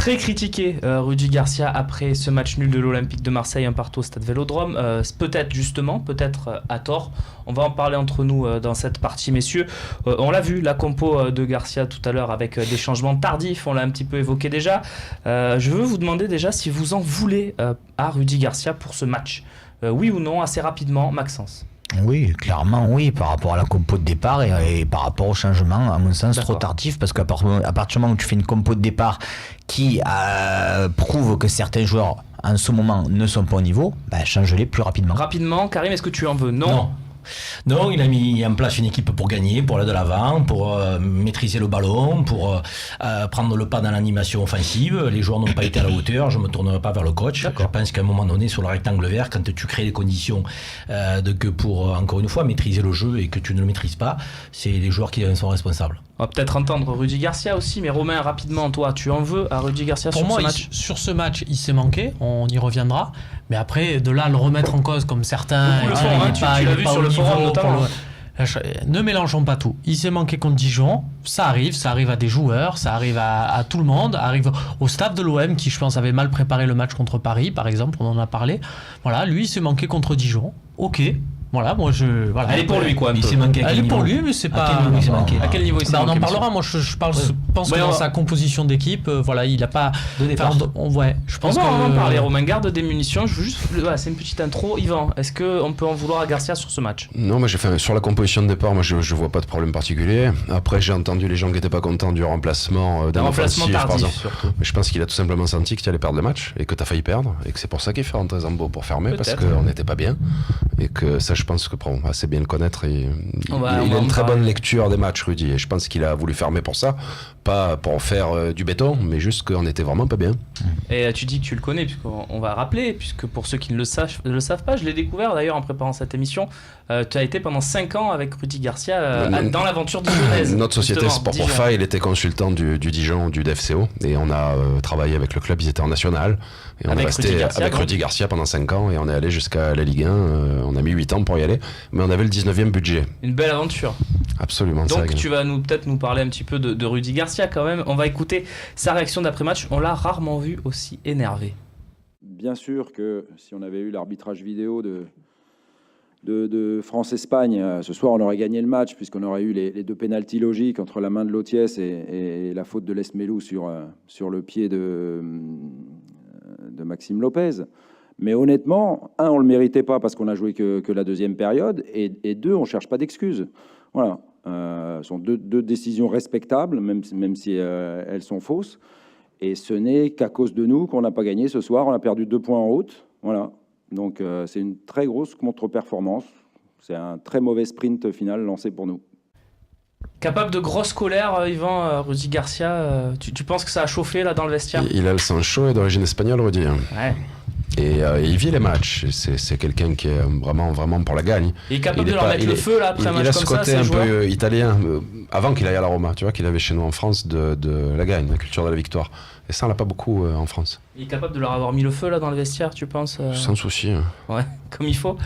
Très critiqué Rudy Garcia après ce match nul de l'Olympique de Marseille, un partout au Stade Vélodrome. Peut-être à tort. On va en parler entre nous dans cette partie, messieurs. On l'a vu, la compo de Garcia tout à l'heure avec des changements tardifs, on l'a un petit peu évoqué déjà. Je veux vous demander déjà si vous en voulez à Rudy Garcia pour ce match. Oui ou non, assez rapidement, Maxence? Oui, clairement oui, par rapport à la compo de départ et par rapport au changement, à mon sens, trop tardif, parce qu'à partir du moment où tu fais une compo de départ qui prouve que certains joueurs en ce moment ne sont pas au niveau, change-les plus rapidement. Rapidement, Karim, est-ce que tu en veux? Non, il a mis en place une équipe pour gagner, pour aller de l'avant, pour maîtriser le ballon, pour prendre le pas dans l'animation offensive. Les joueurs n'ont pas été à la hauteur, je ne me tournerai pas vers le coach. D'accord. Je pense qu'à un moment donné, sur le rectangle vert, quand tu crées les conditions pour, encore une fois, maîtriser le jeu et que tu ne le maîtrises pas, c'est les joueurs qui en sont responsables. On va peut-être entendre Rudy Garcia aussi, mais Romain, rapidement, toi, tu en veux à Rudy Garcia sur ce match? Sur ce match, il s'est manqué, on y reviendra. Mais après, de là à le remettre en cause comme certains, tu l'as vu sur le forum notamment. Ne mélangeons pas tout. Il s'est manqué contre Dijon, ça arrive à des joueurs, ça arrive à tout le monde, arrive au staff de l'OM qui, je pense, avait mal préparé le match contre Paris, par exemple, on en a parlé. Voilà, lui, il s'est manqué contre Dijon. Ok. Voilà, moi Elle est pour lui quoi. Il s'est manqué à quel niveau? Elle est pour lui, mais c'est pas. À quel niveau il s'est manqué? On en parlera. Moi, je pense que dans sa composition d'équipe, il a pas de départ. Je pense on va en parler. Romain, garde des munitions. Je veux juste. C'est une petite intro. Yvan, est-ce qu'on peut en vouloir à Garcia sur ce match? Non, mais sur la composition de départ, moi, je vois pas de problème particulier. Après, j'ai entendu les gens qui n'étaient pas contents du remplacement d'un offensif, par exemple. Surtout. Mais je pense qu'il a tout simplement senti que tu allais perdre le match et que tu as failli perdre et que c'est pour ça qu'il fait rentrer Zambo pour fermer parce qu'on n'était pas bien et que ça, je pense que assez bien le connaître et il a une très bonne lecture des matchs, Rudy, et je pense qu'il a voulu fermer pour ça, pas pour faire du béton, mais juste qu'on était vraiment pas bien. Et tu dis que tu le connais, puisqu'on va rappeler, puisque pour ceux qui ne le savent pas, je l'ai découvert d'ailleurs en préparant cette émission, tu as été pendant 5 ans avec Rudy Garcia dans l'aventure dijonnaise. Notre société Sport pour Fa, il était consultant du Dijon, du DFCO, et on a travaillé avec le club, ils étaient en national, et on est resté avec Rudy Garcia pendant 5 ans, et on est allé jusqu'à la Ligue 1, on a mis 8 ans pour y aller, mais on avait le 19e budget. Une belle aventure. Absolument. Donc tu vas peut-être nous parler un petit peu de Rudy Garcia quand même. On va écouter sa réaction d'après-match. On l'a rarement vu aussi énervé. Bien sûr que si on avait eu l'arbitrage vidéo de France-Espagne, ce soir on aurait gagné le match puisqu'on aurait eu les 2 pénaltys logiques entre la main de Lotiès et la faute de Lesmelou sur le pied de Maxime Lopez. Mais honnêtement, on ne le méritait pas parce qu'on a joué que la deuxième période, et 2, on ne cherche pas d'excuses. Voilà. Ce sont deux décisions respectables, même si elles sont fausses. Et ce n'est qu'à cause de nous qu'on n'a pas gagné ce soir. On a perdu 2 points en route. Voilà. Donc c'est une très grosse contre-performance. C'est un très mauvais sprint final lancé pour nous. Capable de grosse colère, Yvan, Rudy Garcia. Tu penses que ça a chauffé là dans le vestiaire? Il a le sang chaud et d'origine espagnole, Rudy. Ouais. Et il vit les matchs. C'est quelqu'un qui est vraiment pour la gagne. Il est capable de leur mettre le feu là après un match comme ça. Il a ce côté un peu italien, avant qu'il aille à la Roma, tu vois, qu'il avait chez nous en France, de la gagne, la culture de la victoire. Et ça, on l'a pas beaucoup en France. Il est capable de leur avoir mis le feu là dans le vestiaire, tu penses? Sans souci. Ouais, comme il faut.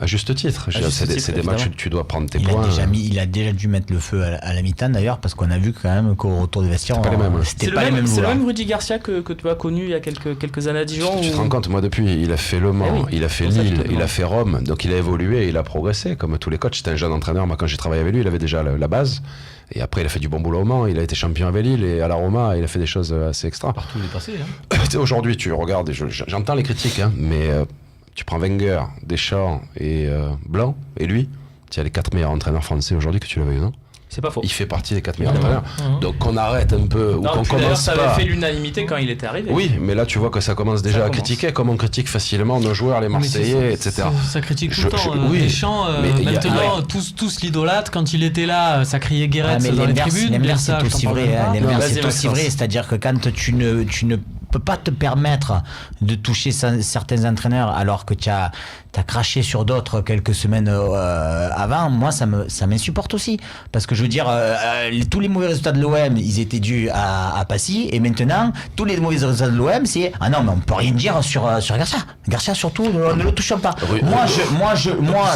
À juste titre. C'est des matchs où tu dois prendre tes points. Il a déjà dû mettre le feu à la mi-temps d'ailleurs, parce qu'on a vu quand même qu'au retour de vestiaire, c'était pas les mêmes. C'est le même Rudy Garcia que tu as connu il y a quelques années à Dijon. Tu te rends compte, moi depuis, il a fait Le Mans, il a fait Lille, il a fait Rome, donc il a évolué, il a progressé, comme tous les coachs. C'était un jeune entraîneur, moi quand j'ai travaillé avec lui, il avait déjà la base. Et après, il a fait du bon boulot au Mans, il a été champion avec Lille, et à la Roma, il a fait des choses assez extra. Partout il est passé. Aujourd'hui, tu regardes, j'entends les critiques, mais tu prends Wenger, Deschamps et Blanc, et lui, tu as les 4 meilleurs entraîneurs français aujourd'hui, que tu l'avais vu, non? C'est pas faux. Il fait partie des 4 meilleurs entraîneurs. Donc qu'on arrête un peu, ou qu'on commence ça avait fait l'unanimité quand il était arrivé. Oui, mais là tu vois que ça commence déjà à critiquer, comme on critique facilement nos joueurs, les Marseillais, etc. Ça critique tout le temps. Deschamps, maintenant, tous l'idolâtrent. Quand il était là, ça criait Guéret dans les tribunes. L'inverse, c'est aussi vrai. C'est-à-dire que quand tu ne peux pas te permettre de toucher certains entraîneurs alors que tu as craché sur d'autres quelques semaines avant. Moi, ça m'insupporte aussi. Parce que je veux dire, tous les mauvais résultats de l'OM, ils étaient dus à Passy. Et maintenant, tous les mauvais résultats de l'OM, c'est ah non, mais on peut rien dire sur Garcia. Garcia surtout, ne le touchons pas. Ils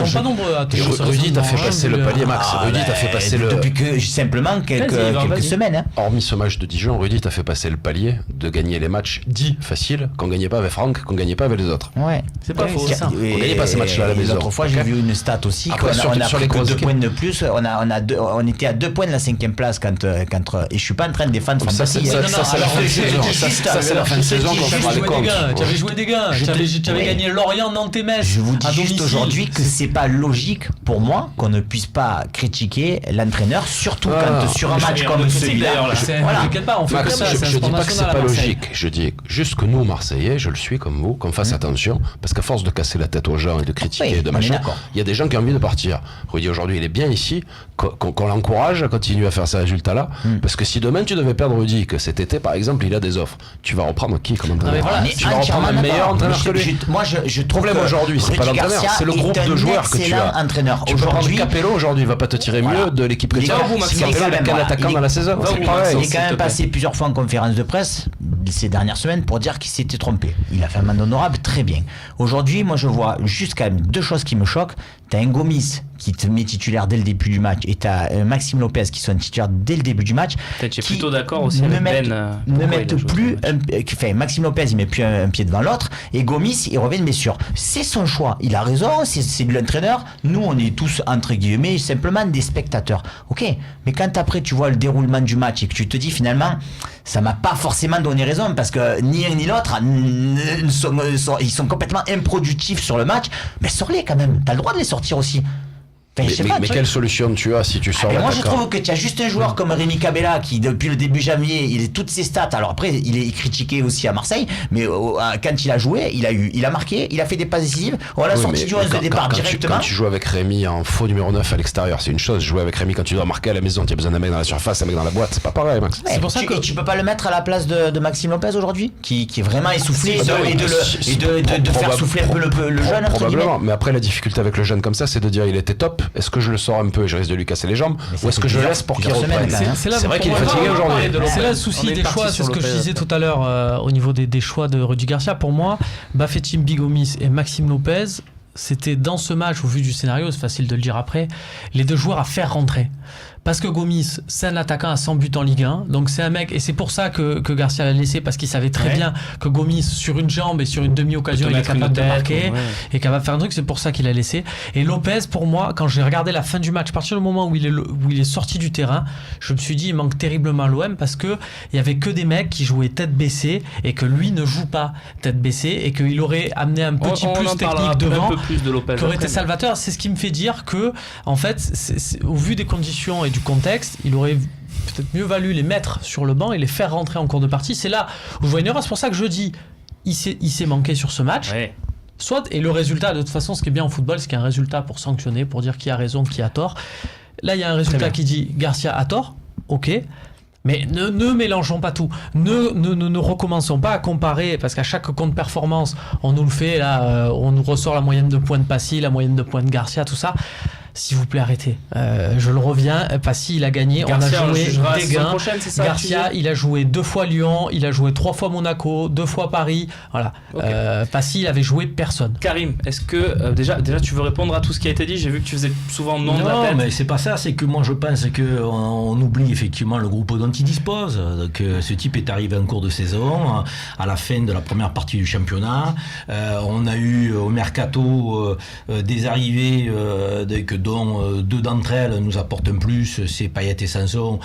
sont pas nombreux à toucher. Rudy t'a fait passer le palier, Max. Rudy t'a fait passer le. Depuis que simplement quelques semaines. Hein. Hormis ce match de Dijon, Rudy t'a fait passer le palier de gagner les matchs dits faciles qu'on gagnait pas avec Franck, qu'on gagnait pas avec les autres. Ouais. C'est pas faux. Ça. On gagnait pas ces matchs-là à la maison. L'autre fois, j'ai vu une stat aussi. Après, on a pris que 2 points de plus. On était à 2 points de la 5e place quand et je suis pas en train de défendre Fantasy. Ça, c'est la fin de saison. Ça, c'est la fin de saison qu'on fera les comptes. Tu avais joué des gains. Tu avais gagné Lorient, Nantes et Metz. Je vous dis juste aujourd'hui que c'est pas logique pour moi qu'on ne puisse pas critiquer l'entraîneur, surtout quand sur un match comme celui-là. Voilà. T'inquiète pas, on fait comme ça. Je dis pas que c'est pas logique. Je dis juste que nous, Marseillais, je le suis comme vous, qu'on fasse attention, parce qu'à force de casser la tête aux gens et de critiquer, de machin, il y a des gens qui ont envie de partir. Rudy aujourd'hui, il est bien ici, qu'on l'encourage à continuer à faire ces résultats-là, parce que si demain tu devais perdre Rudy, que cet été par exemple, il a des offres, tu vas reprendre qui comme entraîneur? Tu vas reprendre un meilleur entraîneur que lui. Moi, je trouve problème aujourd'hui, c'est pas l'entraîneur, c'est le groupe de joueurs que tu as. Tu peux prendre Capello aujourd'hui, il va pas te tirer mieux de l'équipe que tu as. Si Capello est qu'un attaquant dans la saison, c'est pareil. Il est quand même passé plusieurs fois en conférence de presse ces dernières semaines pour dire qu'il s'était trompé. Il a fait un mandat honorable, très bien. Aujourd'hui, moi, je vois juste quand même 2 choses qui me choquent. T'as un Gomis qui te met titulaire dès le début du match et t'as Maxime Lopez qui soit titulaire dès le début du match. J'ai plutôt d'accord aussi avec Ben. Ne mettent plus Maxime Lopez, il met plus un pied devant l'autre et Gomis, il revient de blessure. C'est son choix. Il a raison, c'est de l'entraîneur. Nous, on est tous, entre guillemets, simplement des spectateurs. Ok, mais quand après tu vois le déroulement du match et que tu te dis finalement, ça m'a pas forcément donné raison parce que ni un ni l'autre ils sont complètement improductifs sur le match, mais sors-les quand même. T'as le droit de les sortir aussi. Mais quelle solution tu as si tu sors moi je trouve que tu as juste un joueur comme Rémi Cabella qui depuis le début janvier il est toutes ses stats, alors après il est critiqué aussi à Marseille, mais quand il a joué il a marqué, il a fait des passes décisives, on l'a sorti du 11 de départ directement. Quand tu joues avec Rémi en faux numéro 9 à l'extérieur c'est une chose, jouer avec Rémi quand tu dois marquer à la maison, tu as besoin d'un mec dans la surface, un mec dans la boîte, c'est pas pareil Max. C'est pour ça que tu peux pas le mettre à la place de Maxime Lopez aujourd'hui qui est vraiment essoufflé et de faire souffler un peu le jeune. Probablement, mais après la difficulté avec le jeune comme ça c'est de dire il était top, est-ce que je le sors un peu et je risque de lui casser les jambes, ou est-ce que je laisse pour qu'il reprenne? C'est vrai qu'il est fatigué aujourd'hui. C'est là le souci des choix, c'est ce que je disais tout à l'heure au niveau des choix de Rudy Garcia. Pour moi, Bafétim, Bigomis et Maxime Lopez, c'était dans ce match, au vu du scénario, c'est facile de le dire après, les 2 joueurs à faire rentrer. Parce que Gomis, c'est un attaquant à 100 buts en Ligue 1. Donc c'est un mec, et c'est pour ça que Garcia l'a laissé, parce qu'il savait très bien que Gomis, sur une jambe et sur une demi-occasion, il est capable de marquer, et capable de faire un truc, c'est pour ça qu'il a laissé. Et Lopez, pour moi, quand j'ai regardé la fin du match, à partir du moment où il est sorti du terrain, je me suis dit, il manque terriblement à l'OM, parce qu'il n'y avait que des mecs qui jouaient tête baissée, et que lui ne joue pas tête baissée, et qu'il aurait amené un petit plus technique devant, qui aurait été salvateur. C'est ce qui me fait dire que, en fait, au vu des conditions et du contexte, il aurait peut-être mieux valu les mettre sur le banc et les faire rentrer en cours de partie. C'est là où je vois une erreur. C'est pour ça que je dis il s'est manqué sur ce match. Ouais. Et le résultat, de toute façon, ce qui est bien en football, c'est qu'il y a un résultat pour sanctionner, pour dire qui a raison, qui a tort. Là, il y a un résultat qui dit Garcia a tort, ok. Mais ne mélangeons pas tout. Ne recommençons pas à comparer, parce qu'à chaque compte performance, on nous le fait, là, on nous ressort la moyenne de points de Passy, la moyenne de points de Garcia, tout ça. S'il vous plaît, arrêtez. Je le reviens. Passy, il a gagné. Garcia, on a joué des gains. Garcia, il a joué 2 fois Lyon. Il a joué 3 fois Monaco, 2 fois Paris. Voilà. Okay. Passy, il avait joué personne. Karim, est-ce que déjà tu veux répondre à tout ce qui a été dit? J'ai vu que tu faisais souvent non de la tête. Non, mais c'est pas ça. C'est que moi, je pense qu'on oublie effectivement le groupe dont il dispose. Donc, ce type est arrivé en cours de saison, à la fin de la première partie du championnat. On a eu au mercato des arrivées dont 2 d'entre elles nous apportent un plus, c'est Payet et Sanson,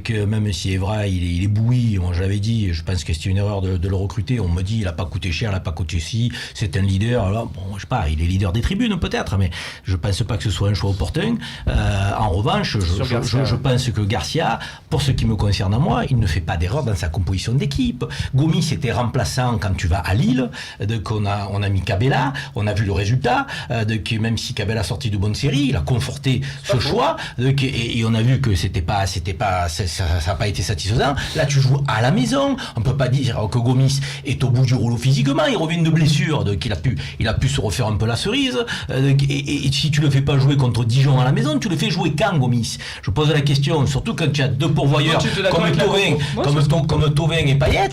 que même si Evra il est bouilli, moi je l'avais dit, je pense que c'était une erreur de le recruter, on me dit il a pas coûté cher, il a pas coûté si, c'est un leader, alors bon je sais pas, il est leader des tribunes peut-être, mais je pense pas que ce soit un choix opportun. En revanche, je pense que Garcia, pour ce qui me concerne à moi, il ne fait pas d'erreur dans sa composition d'équipe. Gomis était remplaçant quand tu vas à Lille, donc on a mis Cabella, on a vu le résultat, donc même si Cabella a sorti de bonnes séries, aujourd'hui, il a conforté ce choix, et on a vu que ça n'a pas été satisfaisant. Là, tu joues à la maison, on peut pas dire que Gomis est au bout du rouleau physiquement, il revient de blessure, donc il a pu se refaire un peu la cerise, et si tu le fais pas jouer contre Dijon à la maison, tu le fais jouer quand, Gomis? Je pose la question, surtout quand tu as deux pourvoyeurs comme Thauvin et Payet,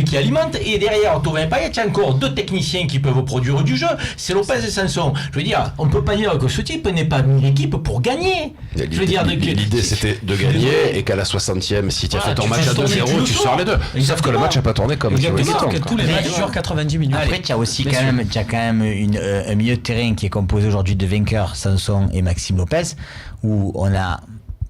qui alimentent, et derrière Thauvin et Payet, il y a encore deux techniciens qui peuvent produire du jeu, c'est Lopez et Sanson. Je veux dire, on ne peut pas dire que ce type n'est pas mis l'équipe pour gagner. L'idée c'était de gagner, et qu'à la 60e, si tu as fait ton match à 2-0, tu sors les deux. Sauf que le match n'a pas tourné comme tu voulais. Tous les matchs durent 90 minutes. Après, tu as aussi quand même un milieu de terrain qui est composé aujourd'hui de vainqueurs, Sanson et Maxime Lopez, où on a...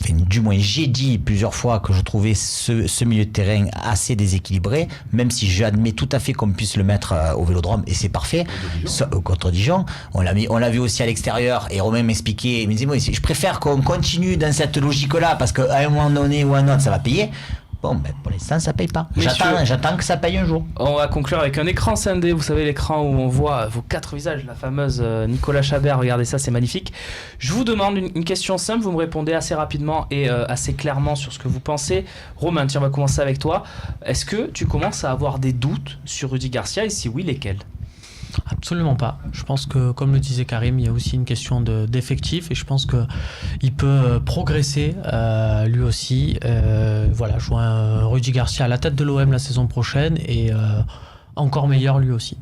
du moins j'ai dit plusieurs fois que je trouvais ce milieu de terrain assez déséquilibré, même si j'admets tout à fait qu'on puisse le mettre au Vélodrome, et c'est parfait. Contre Dijon, on l'a vu aussi à l'extérieur, et Romain m'expliquait, il me disait moi, je préfère qu'on continue dans cette logique là, parce qu'à un moment donné ou à un autre ça va payer. Bon, ben pour l'instant, ça paye pas. J'attends que ça paye un jour. On va conclure avec un écran scindé. Vous savez, l'écran où on voit vos 4 visages, la fameuse Nicolas Chabert. Regardez ça, c'est magnifique. Je vous demande une question simple. Vous me répondez assez rapidement et assez clairement sur ce que vous pensez. Romain, tiens, on va commencer avec toi. Est-ce que tu commences à avoir des doutes sur Rudy Garcia, et si oui, lesquels ? Absolument pas. Je pense que, comme le disait Karim, il y a aussi une question d'effectif, et je pense qu'il peut progresser lui aussi. Voilà, je vois un Rudy Garcia à la tête de l'OM la saison prochaine, et encore meilleur lui aussi.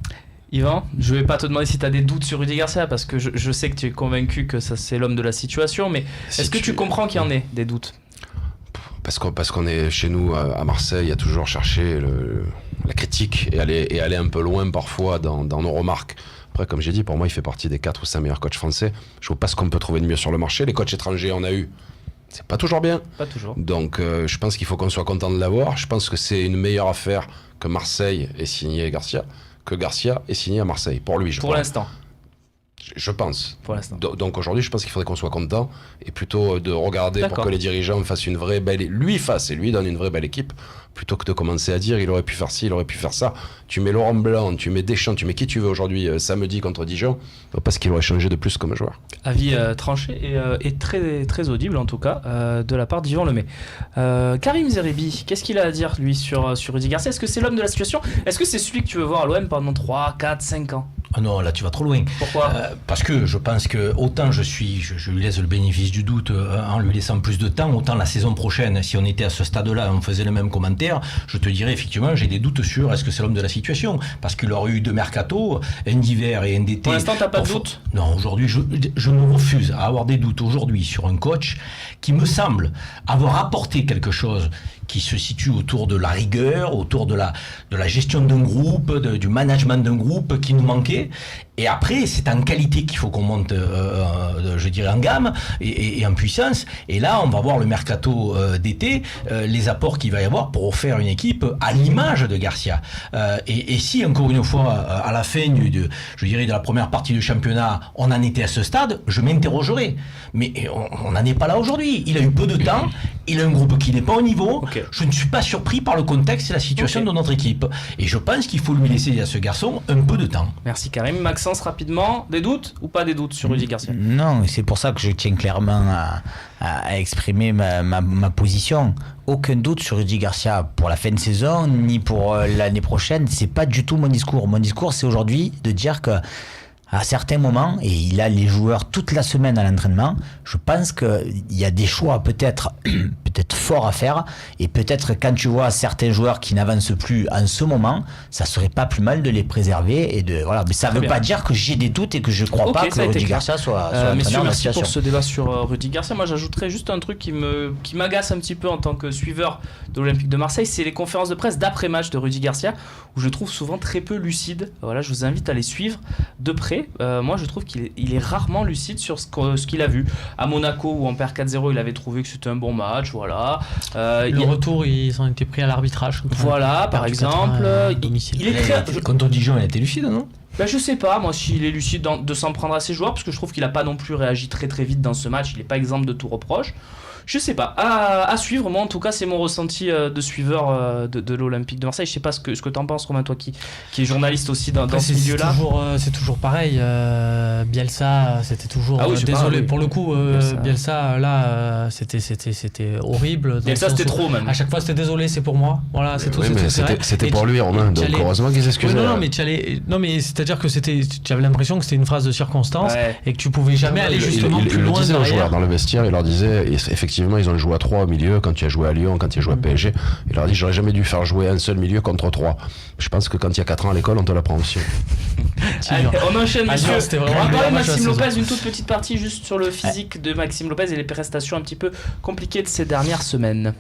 Yvan, je vais pas te demander si tu as des doutes sur Rudy Garcia, parce que je sais que tu es convaincu que ça, c'est l'homme de la situation, mais est-ce que tu comprends qu'il y en ait des doutes ? Parce qu'on est chez nous à Marseille, à toujours chercher la critique et aller un peu loin parfois dans nos remarques. Après, comme j'ai dit, pour moi, il fait partie des 4 ou 5 meilleurs coachs français. Je vois pas ce qu'on peut trouver de mieux sur le marché. Les coachs étrangers, on a eu. C'est pas toujours bien. Pas toujours. Donc, je pense qu'il faut qu'on soit content de l'avoir. Je pense que c'est une meilleure affaire que Marseille ait signé Garcia, que Garcia ait signé à Marseille. Pour lui, pour l'instant. Je pense. Pour l'instant. Donc aujourd'hui, je pense qu'il faudrait qu'on soit content, et plutôt de regarder pour que les dirigeants fassent une vraie belle... lui donne une vraie belle équipe, plutôt que de commencer à dire il aurait pu faire ci, il aurait pu faire ça. Tu mets Laurent Blanc, tu mets Deschamps, tu mets qui tu veux aujourd'hui samedi contre Dijon, parce qu'il aurait changé de plus comme joueur. Avis tranché et très, très audible en tout cas de la part d'Yvan Lemay. Karim Zeribi, qu'est-ce qu'il a à dire lui sur Rudy Garcia ? Est-ce que c'est l'homme de la situation ? Est-ce que c'est celui que tu veux voir à l'OM pendant 3, 4, 5 ans ? Ah non, là tu vas trop loin. Pourquoi ? Parce que je pense que autant je lui laisse le bénéfice du doute en lui laissant plus de temps, autant la saison prochaine, si on était à ce stade-là, on faisait le même commentaire, je te dirais effectivement, j'ai des doutes sur est-ce que c'est l'homme de la situation, parce qu'il aurait eu 2 mercato, un d'hiver et un d'été. Pour l'instant, t'as pas de doute ? Non, aujourd'hui, je me refuse à avoir des doutes aujourd'hui sur un coach qui me semble avoir apporté quelque chose qui se situe autour de la rigueur, autour de la gestion d'un groupe, du management d'un groupe qui nous manquait. Et après, c'est en qualité qu'il faut qu'on monte, je dirais, en gamme et en puissance. Et là, on va voir le mercato d'été, les apports qu'il va y avoir pour faire une équipe à l'image de Garcia. Et si, encore une fois, à la fin je dirais, de la première partie du championnat, on en était à ce stade, je m'interrogerai. Mais on n'en est pas là aujourd'hui. Il a eu peu de temps, il a un groupe qui n'est pas au niveau. Okay. Je ne suis pas surpris par le contexte et la situation de notre équipe. Et je pense qu'il faut lui laisser à ce garçon un peu de temps. Merci Karim. Maxence, rapidement, des doutes ou pas des doutes sur Rudy Garcia ? Non, c'est pour ça que je tiens clairement à exprimer ma position. Aucun doute sur Rudy Garcia pour la fin de saison, ni pour l'année prochaine. C'est pas du tout mon discours. Mon discours, c'est aujourd'hui de dire que à certains moments, et il a les joueurs toute la semaine à l'entraînement, je pense qu'il y a des choix peut-être forts à faire, et peut-être quand tu vois certains joueurs qui n'avancent plus en ce moment, ça serait pas plus mal de les préserver, et voilà. Mais ça ne veut pas dire que j'ai des doutes et que je crois pas que Rudy Garcia soit messieurs, merci pour ce débat sur Rudy Garcia. Moi j'ajouterais juste un truc qui m'agace un petit peu en tant que suiveur de l'Olympique de Marseille, c'est les conférences de presse d'après-match de Rudy Garcia, où je trouve souvent très peu lucide. Voilà, je vous invite à les suivre de près. Moi je trouve qu'il est rarement lucide sur ce qu'il a vu. À Monaco, où on perd 4-0, il avait trouvé que c'était un bon match, voilà. Le retour, ils ont été pris à l'arbitrage. Voilà, par exemple. Contre Dijon, il a été lucide, non ? Je sais pas, moi, s'il est lucide de s'en prendre à ses joueurs, parce que je trouve qu'il a pas non plus réagi très très vite dans ce match, il est pas exempt de tout reproche. Je sais pas, à suivre. Moi en tout cas c'est mon ressenti de suiveur de l'Olympique de Marseille. Je sais pas ce que t'en penses, Romain, toi qui est journaliste aussi dans ce milieu-là. C'est toujours pareil. Bielsa, c'était toujours désolé pour le coup. Bielsa là, c'était horrible. Bielsa c'était trop même. À chaque fois c'était désolé, c'est pour moi. Voilà, c'est tout. C'était pour lui, Romain. Donc heureusement qu'ils s'excusaient. Non mais c'est-à-dire que tu avais l'impression que c'était une phrase de circonstance et que tu pouvais jamais aller justement plus loin. Il disait aux joueurs dans le vestiaire, il leur disait effectivement ils ont joué à 3 au milieu quand tu as joué à Lyon, quand tu as joué à PSG. Il leur dit j'aurais jamais dû faire jouer un seul milieu contre 3. Je pense que quand il y a 4 ans à l'école, on te l'apprend aussi. Allez, on enchaîne, messieurs. On va parler de Maxime Lopez, une toute petite partie juste sur le physique de Maxime Lopez et les prestations un petit peu compliquées de ces dernières semaines.